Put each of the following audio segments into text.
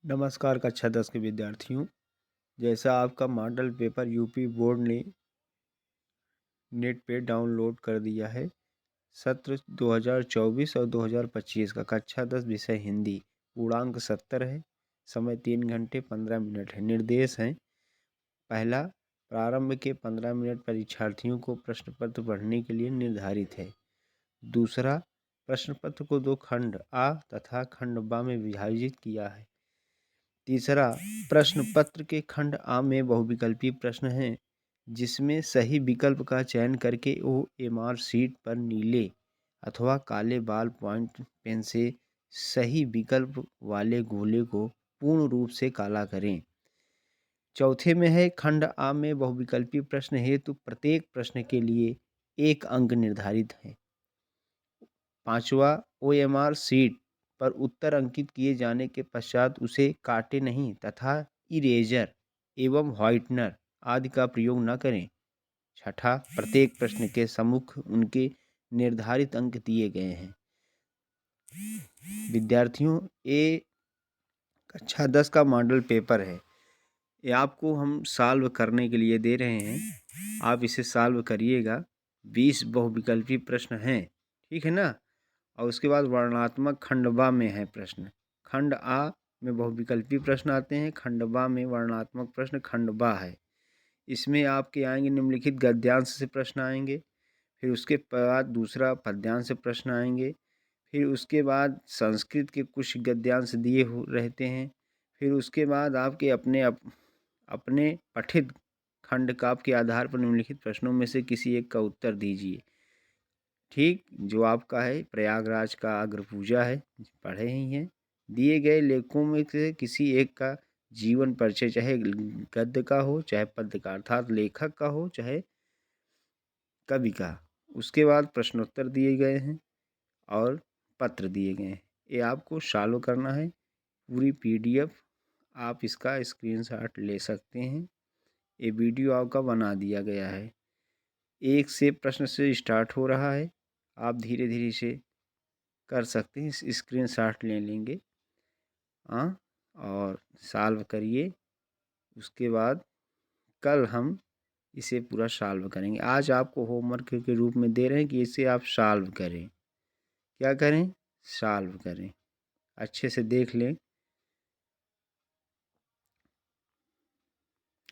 नमस्कार कक्षा 10 के विद्यार्थियों। जैसा आपका मॉडल पेपर यूपी बोर्ड ने नेट पे डाउनलोड कर दिया है, सत्र 2024 और 2025 का कक्षा 10 विषय हिंदी, पूर्णांक 70 है। समय 3 घंटे 15 मिनट है। निर्देश हैं: पहला, प्रारंभ के 15 मिनट परीक्षार्थियों को प्रश्न पत्र पढ़ने के लिए निर्धारित है। दूसरा, प्रश्न पत्र को 2 खंड आ तथा खंड बा में विभाजित किया है। तीसरा, प्रश्न पत्र के खंड आ में बहुविकल्पीय प्रश्न हैं, जिसमें सही विकल्प का चयन करके OMR शीट पर नीले अथवा काले बॉल पॉइंट पेन से सही विकल्प वाले गोले को पूर्ण रूप से काला करें। चौथे में है, खंड आ में बहुविकल्पीय प्रश्न हेतु प्रत्येक प्रश्न के लिए 1 अंक निर्धारित है। पांचवा, OMR शीट पर उत्तर अंकित किए जाने के पश्चात उसे काटे नहीं तथा इरेजर एवं व्हाइटनर आदि का प्रयोग न करें। छठा, प्रत्येक प्रश्न के सम्मुख उनके निर्धारित अंक दिए गए हैं। विद्यार्थियों, ये कक्षा 10 का मॉडल पेपर है। ये आपको हम सॉल्व करने के लिए दे रहे हैं। आप इसे सॉल्व करिएगा। 20 बहुविकल्पीय प्रश्न हैं, ठीक है ना। और उसके बाद वर्णनात्मक खंड बा में है प्रश्न। खंड आ में बहुविकल्पीय प्रश्न आते हैं, खंड बा में वर्णनात्मक प्रश्न खंड बा है। इसमें आपके आएंगे निम्नलिखित गद्यांश से प्रश्न आएंगे, फिर उसके बाद दूसरा पद्यांश से प्रश्न आएंगे, फिर उसके बाद संस्कृत के कुछ गद्यांश दिए रहते हैं, फिर उसके बाद आपके अपने पठित खंड काव्य के आधार पर निम्नलिखित प्रश्नों में से किसी एक का उत्तर दीजिए। ठीक, जो आपका है प्रयागराज का अग्र पूजा है, पढ़े ही हैं। दिए गए लेखों में से किसी एक का जीवन परिचय, चाहे गद्य का हो चाहे पद्य का, अर्थात लेखक का हो चाहे कवि का। उसके बाद प्रश्नोत्तर दिए गए हैं और पत्र दिए गए हैं। ये आपको सॉल्व करना है। पूरी PDF आप इसका स्क्रीनशॉट ले सकते हैं। ये वीडियो आपका बना दिया गया है। 1 से प्रश्न से स्टार्ट हो रहा है। आप धीरे धीरे इसे कर सकते हैं, स्क्रीनशॉट ले लेंगे। हाँ, और सॉल्व करिए। उसके बाद कल हम इसे पूरा सॉल्व करेंगे। आज आपको होमवर्क के रूप में दे रहे हैं कि इसे आप सॉल्व करें। क्या करें? सॉल्व करें। अच्छे से देख लें।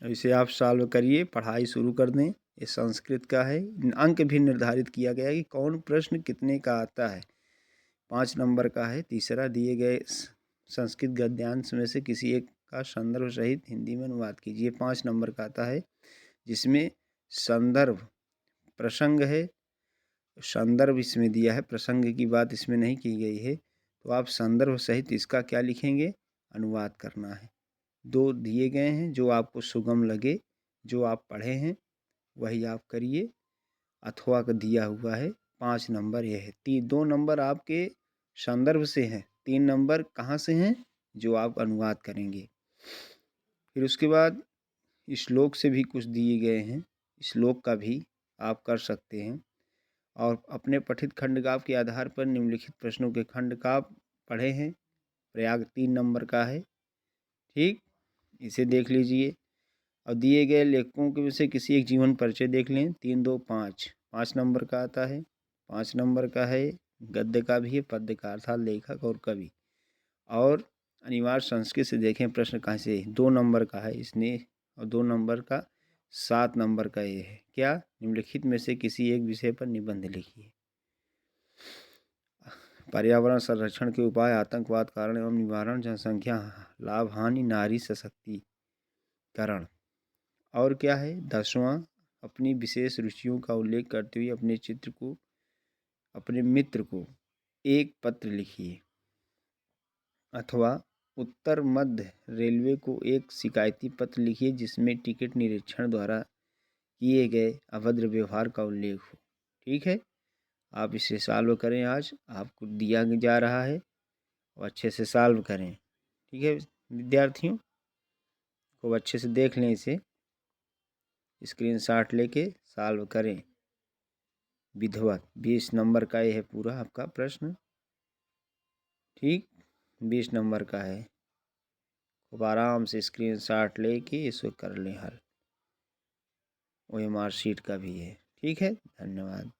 इसे आप सॉल्व करिए, पढ़ाई शुरू कर दें। ये संस्कृत का है। अंक भी निर्धारित किया गया है कि कौन प्रश्न कितने का आता है। 5 नंबर का है। तीसरा, दिए गए संस्कृत गद्यांश में से किसी एक का संदर्भ सहित हिंदी में अनुवाद कीजिए। 5 नंबर का आता है, जिसमें संदर्भ प्रसंग है। संदर्भ इसमें दिया है, प्रसंग की बात इसमें नहीं की गई है, तो आप संदर्भ सहित इसका क्या लिखेंगे? अनुवाद करना है। 2 दिए गए हैं, जो आपको सुगम लगे, जो आप पढ़े हैं वही आप करिए। अथवा का दिया हुआ है। 5 नंबर ये है। 2 नंबर आपके संदर्भ से हैं, 3 नंबर कहाँ से हैं? जो आप अनुवाद करेंगे। फिर उसके बाद श्लोक से भी कुछ दिए गए हैं, श्लोक का भी आप कर सकते हैं। और अपने पठित खंड काव्य के आधार पर निम्नलिखित प्रश्नों के खंड काव्य पढ़े हैं। प्रयाग 3 नंबर का है। ठीक, इसे देख लीजिए। और दिए गए लेखकों के में से किसी एक जीवन परिचय देख लें। 3, 2, 5 5 नंबर का आता है। 5 नंबर का है। गद्य का भी है, पद्य का, अर्थात लेखक और कवि। और अनिवार्य संस्कृत से देखें प्रश्न कहाँ से। 2 नंबर का है इसने, और 2 नंबर का 7 नंबर का ये है। क्या? निम्नलिखित में से किसी एक विषय पर निबंध लिखिए। पर्यावरण संरक्षण के उपाय, आतंकवाद कारण एवं निवारण, जनसंख्या लाभ हानि, नारी सशक्तिकरण। और क्या है? 10वां, अपनी विशेष रुचियों का उल्लेख करते हुए अपने मित्र को एक पत्र लिखिए। अथवा उत्तर मध्य रेलवे को एक शिकायती पत्र लिखिए, जिसमें टिकट निरीक्षण द्वारा किए गए अभद्र व्यवहार का उल्लेख हो। ठीक है, आप इसे सॉल्व करें। आज आपको दिया जा रहा है और अच्छे से सॉल्व करें। ठीक है विद्यार्थियों, को अच्छे से देख लें, इसे स्क्रीनशॉट लेके सॉल्व करें। विधिवत 20 नंबर का ये है पूरा आपका प्रश्न। ठीक, 20 नंबर का है। खूब आराम से स्क्रीनशॉट लेके इसको कर लें हल। OMR शीट का भी है। ठीक है, धन्यवाद।